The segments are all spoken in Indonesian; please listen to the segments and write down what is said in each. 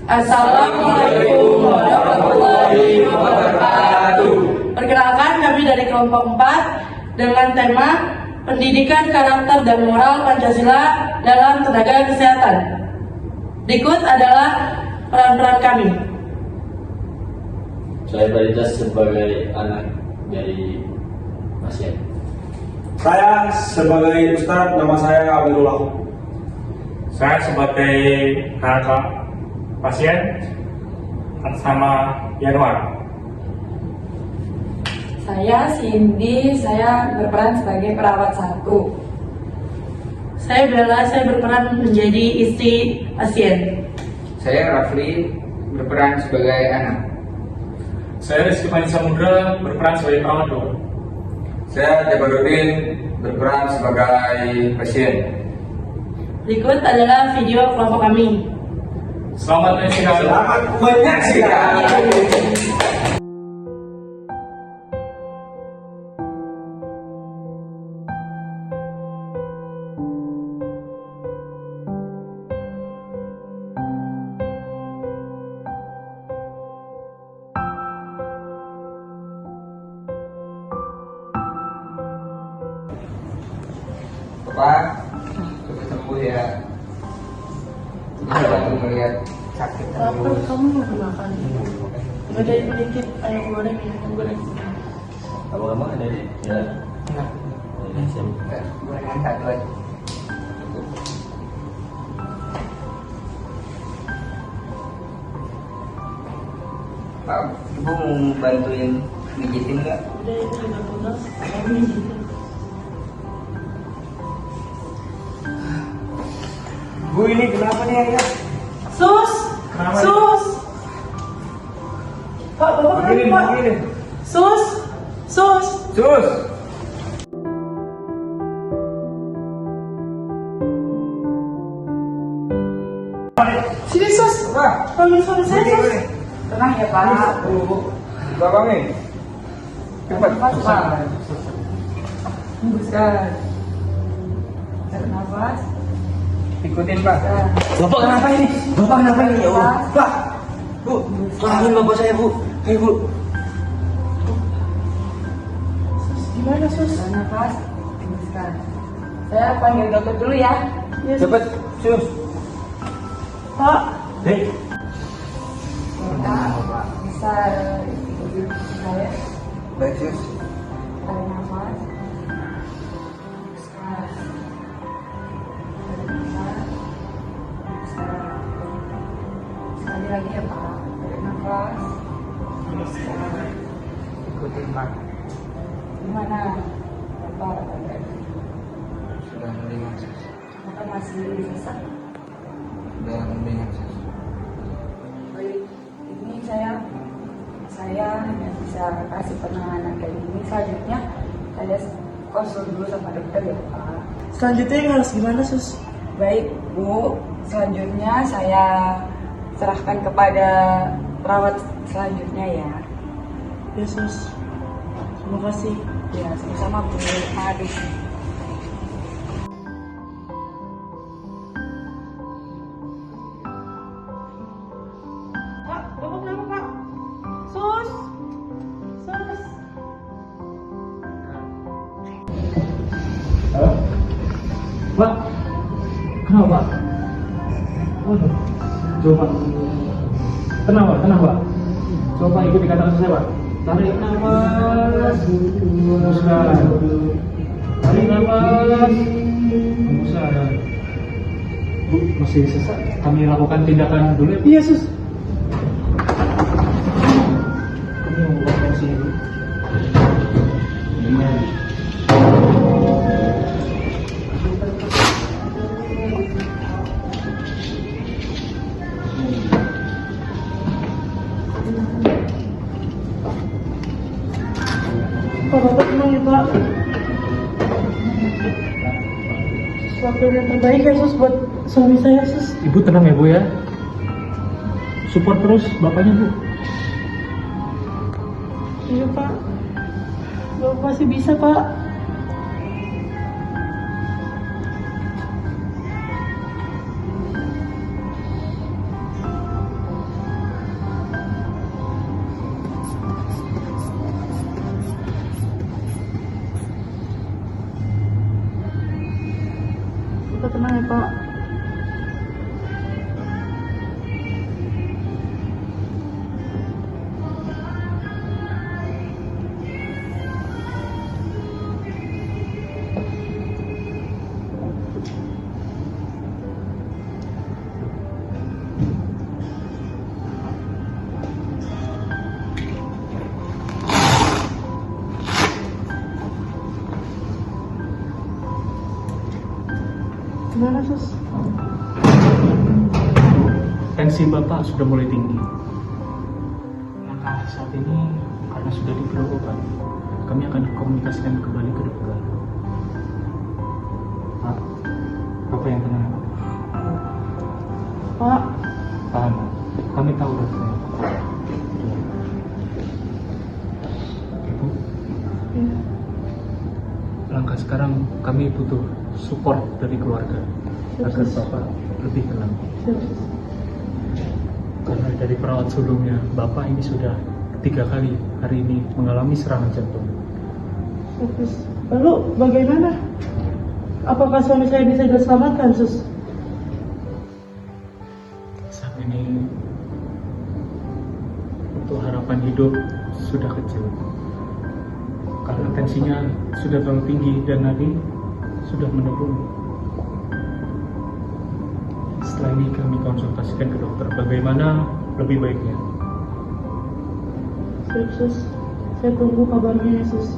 Assalamualaikum warahmatullahi wabarakatuh. Perkenalkan, kami dari kelompok 4 dengan tema Pendidikan Karakter dan Moral Pancasila dalam Tenaga Kesehatan. Berikut adalah peran-peran kami. Saya Baritas sebagai anak dari pasien. Saya sebagai Ustadz, nama saya Abdullah. Saya sebagai kakak pasien atas nama Yanuar. Saya Cindy, saya berperan sebagai perawat 1. Saya Bella, saya berperan menjadi istri pasien. Saya Rafli, berperan sebagai anak. Saya Rizky Fani Samudra, berperan sebagai perawat 2. Saya Jabarudin, berperan sebagai pasien. Berikut adalah video kelompok kami. Selamat menyaksikan. Selamat menyaksikan. Bapak, cepat sembuh ya. Jangan melihat sakit terus. Kamu mau makan? Ada sedikit ayam goreng ya, ayam goreng. Kamu ada di? Ya. Gorengan 1 aja. Pak, Ibu mau bantuin mijitin nggak? Udah itu juga tugas. Kami gitu. Bu, ini kenapa nih ya? Sus, Kenapa? sus. Pak, bapak Begini, kenapa, Pak? begini. Sus, sus. Sus. Sini sus. Pak, Panggil suami saya sus. begini. Tenang ya Pak. Bapak nih. Cepat. Pak. Hembuskan. Tarik nafas. Ikutin, Pak. Bapak kenapa ini? Bapak kenapa ini? Ya Allah. Pak, Bu, tolongin bapak saya, Bu. Ayo, Bu. Gimana sus? Tarik nafas. Hembuskan. Saya panggil dokter dulu ya. Ya, sus. Cepat, sus. Pak, Hei. Pak, bisa ikuti saya. Baik, Sus. Tarik nafas. Hembuskan. Tarik nafas. Hembuskan. Sekali lagi ya Pak. Tarik nafas. Hembuskan. Ikutin, Pak. Gimana? Bapak, Sudah mendingan, Sus. Bapak masih sesak. Sudah mendingan, Sus. Baik, ini saya hanya bisa kasih penanganan kayak gini. Selanjutnya saya konsul dulu sama dokter ya Pak. selanjutnya yang harus gimana sus? Baik Bu, selanjutnya saya serahkan kepada perawat selanjutnya ya. Ya sus. Terima kasih. Ya sama-sama Bu, mari. Pak, bapak kenapa Pak? Sus, sus. Pak, kenapa Pak? Waduh, coba. Tenang Pak. Coba ikuti kata saya Pak. Tarik nafas, hembuskan. Tarik nafas, hembuskan. Bu, masih sesak. Kami lakukan tindakan dulu ya. Iya sus. Kami membuat tensi Bu. Pak, bapak tenang ya Pak. Sesuatu yang terbaik ya sus buat suami saya sus. Ibu tenang ya Bu ya. Support terus bapaknya Bu. Iya Pak. Bapak pasti bisa Pak. komplikasi Bapak sudah mulai tinggi. Maka saat ini karena sudah diberi obat, kami akan komunikasikan kembali ke dokter. Pak, Bapak yang tenang. Pak, Paham? Kami tahu rasanya. Ibu, ya, langkah sekarang kami butuh support dari keluarga agar Bapak lebih tenang. siap, sus. Karena dari perawat sebelumnya, Bapak ini sudah 3 kali hari ini mengalami serangan jantung. Siap, sus. Lalu bagaimana? Apakah suami saya bisa diselamatkan, sus? Saat ini untuk harapan hidup sudah kecil. Karena tensinya sudah terlalu tinggi dan nadi sudah menurun. Setelah ini kami konsultasikan ke dokter bagaimana lebih baiknya. Siap, sus. Saya tunggu kabarnya, ya, sus.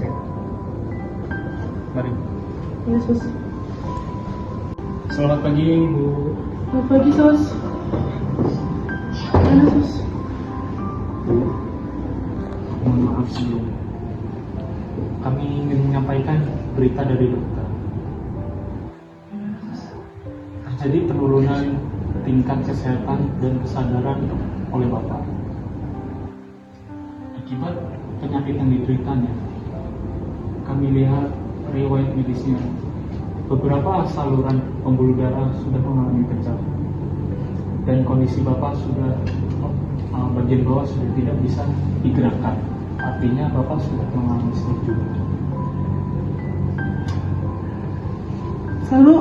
Mari. Ya, sus. Selamat pagi, Bu. Selamat pagi, sus. Mana, sus? Mohon maaf sebelumnya. Kami ingin menyampaikan berita dari dokter. Terjadi penurunan tingkat kesehatan dan kesadaran oleh Bapak. Akibat penyakit yang dideritanya, kami lihat riwayat medisnya. Beberapa saluran pembuluh darah sudah mengalami pecah. Dan kondisi Bapak sudah bagian bawah sudah tidak bisa digerakkan. Artinya Bapak sudah mengalami stroke juga. Lalu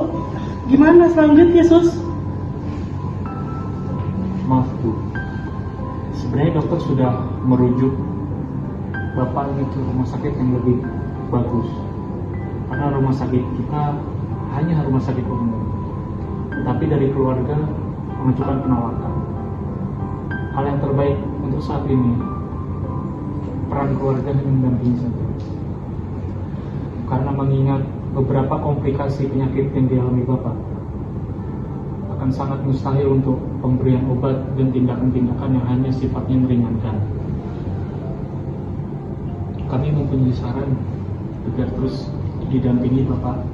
gimana selanjutnya, sus? Maaf Bu, sebenarnya dokter sudah merujuk Bapak ini ke rumah sakit yang lebih bagus. Karena rumah sakit kita hanya rumah sakit umum. Tapi dari keluarga mengajukan penolakan. Hal yang terbaik untuk saat ini, peran keluarga hanya mendampingi saja. Karena mengingat beberapa komplikasi penyakit yang dialami Bapak, akan sangat mustahil untuk pemberian obat dan tindakan-tindakan yang hanya sifatnya meringankan. Kami mempunyai saran agar terus didampingi Bapak.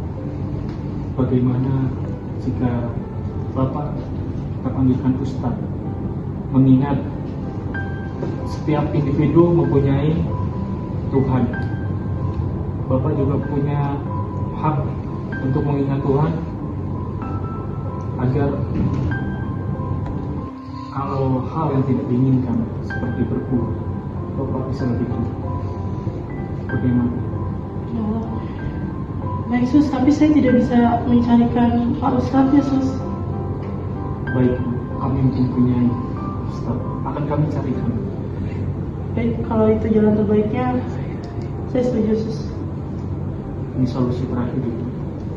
Bagaimana jika Bapak kita panggilkan Ustadz, mengingat setiap individu mempunyai Tuhan. Bapak juga punya hak untuk mengingat Tuhan agar kalau hal yang tidak diinginkan seperti berbuat, Bapak bisa lebih tenang. Bagaimana? Ya Allah. Baik, sus, tapi saya tidak bisa mencarikan Pak Ustadz, ya, sus. Baik, kami mempunyai Ustaz, akan kami carikan. Baik, kalau itu jalan terbaiknya, saya setuju, sus. Ini solusi terakhir itu,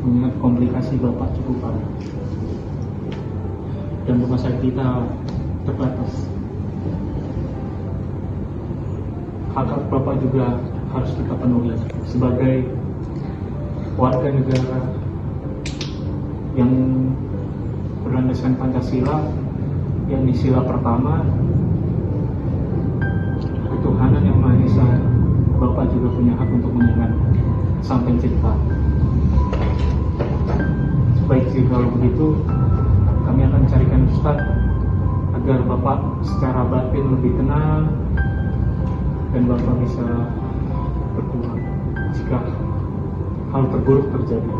mengingat komplikasi Bapak cukup parah dan rumah sakit kita terbatas. Hak Bapak juga harus kita penuhi sebagai warga negara yang berlandaskan Pancasila, yang di sila pertama ketuhanan yang Maha Esa. Bapak juga punya hak untuk mengingat Sang Pencipta. Baik sih, kalau begitu kami akan carikan Ustadz agar Bapak secara batin lebih tenang dan Bapak bisa berdoa jika hal terburuk terjadi.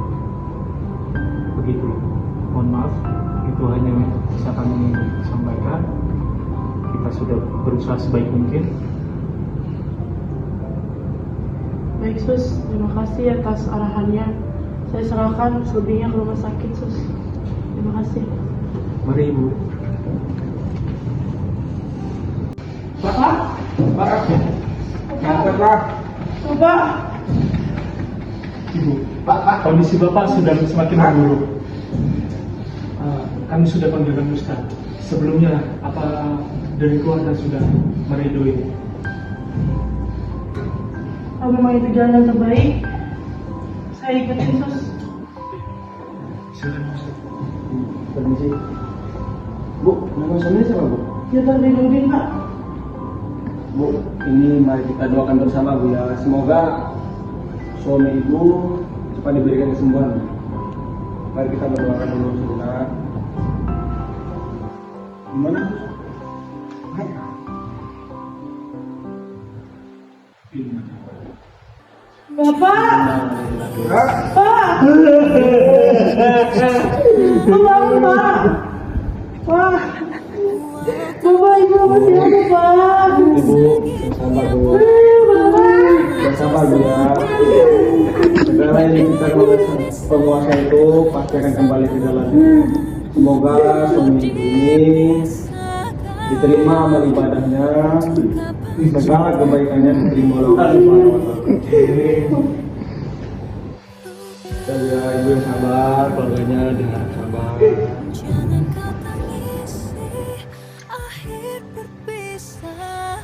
Begitu. Mohon maaf, itu hanya bisa kami sampaikan. Kita sudah berusaha sebaik mungkin. Baik, sus. Terima kasih atas arahannya. Saya serahkan selebihnya ke rumah sakit, sus. Terima kasih. Mari Ibu. Bapak? Pak, Pak. Bapak? Ibu, kondisi Bapak sudah semakin memburuk. Kami sudah panggilkan Ustaz. Sebelumnya, apa dari keluarga sudah meridoi? Kalau memang itu jalan yang terbaik, saya ikutin, sus. Silakan Ustaz. Permisi. Bu, nama suaminya siapa Bu? Kita Nurdin Pak. Bu, ini mari kita doakan bersama Bu ya. Semoga suami Ibu cepat diberikan kesembuhan. Mari kita berdoakan dulu sebentar. Gimana? Bapak! Pak! Pak! Bangun, Pak! Pak! Bapak, Ibu masih ada, Pak! Ibu, yang sabar Bu. Yang sabar Bu ya. Segala yang kita penguasa itu pasti akan kembali ke jalannya. Semoga suami Ibu ini diterima amal ibadahnya, segala kebaikannya diterima oleh Allah Subhanahu wa Ta'ala. Dan ya Ibu yang sabar, keluarganya dengan sabar. Jangan kau tangisi akhir perpisahan.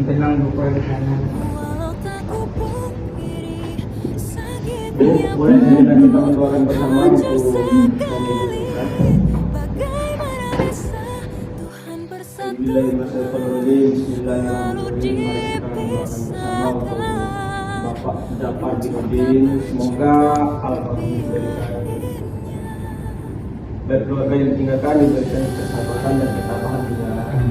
Tenang Bu, di sana. Walau tak kupungkiri Bu, sakitnya boleh kita mendoakan bersama untuk suami Ibu. bagaimana bisa Tuhan bersatu Bismillahirrahmanirrahim. Bismillahirrahmanirrahim. Mari kita mendoakan bersama untuk Bapak Jafar Dinudin. Semoga Al-Fatihah diberikan dan keluarga yang ditinggalkan diberikan kesabaran dan ketabahan juga.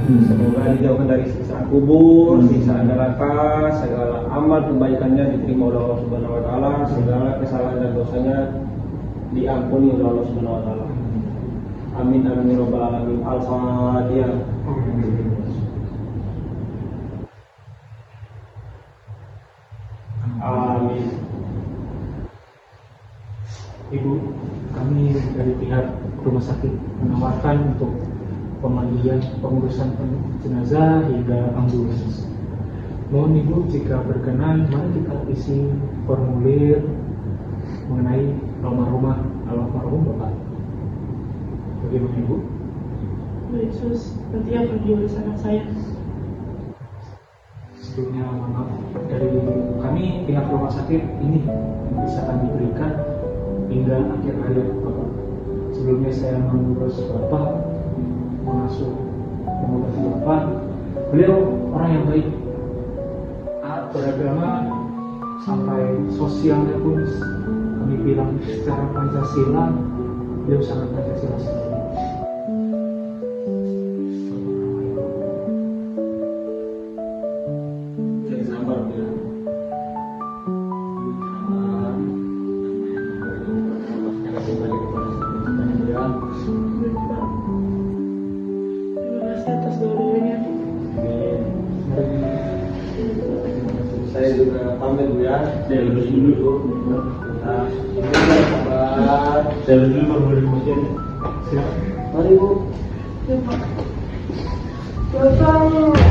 Semoga dijauhkan dari siksa kubur, siksa neraka, segala amal kebaikannya diterima oleh Allah Subhanahu wa Ta'ala, segala kesalahan dan dosanya diampuni oleh Allah Subhanahu wa Ta'ala. Amin amin ya rabbal alamin. Al-Fatihah. Amin. Ibu, kami dari pihak rumah sakit menawarkan untuk pemandian, pengurusan jenazah hingga ambulans. Mohon Ibu jika berkenan, mari kita isi formulir mengenai almarhumah almarhum Bapak. Bagaimana Ibu? Baik, Sus. Nanti akan diurus anak saya. Sebelumnya maaf dari kami pihak rumah sakit ini yang bisa kami berikan hingga akhir hayat Bapak. Sebelumnya saya mengurus Bapak, mengasuh mengobati Bapak. Beliau orang yang baik, taat beragama, sampai sosialnya pun kami bilang secara Pancasila, beliau sangat Pancasila sekali. Jadi sabar ya. Sabar. Kita kembali kepada semuanya ya. Baik, Pak. Terima kasih atas doa-doanya. Amin. Saya juga pamit Bu ya. Saya lulus dulu Bu. Nah, sabar. Saya lulus dulu baru boleh kemudian. Silakan. Mari Bu. Ya, Pak. Bapak.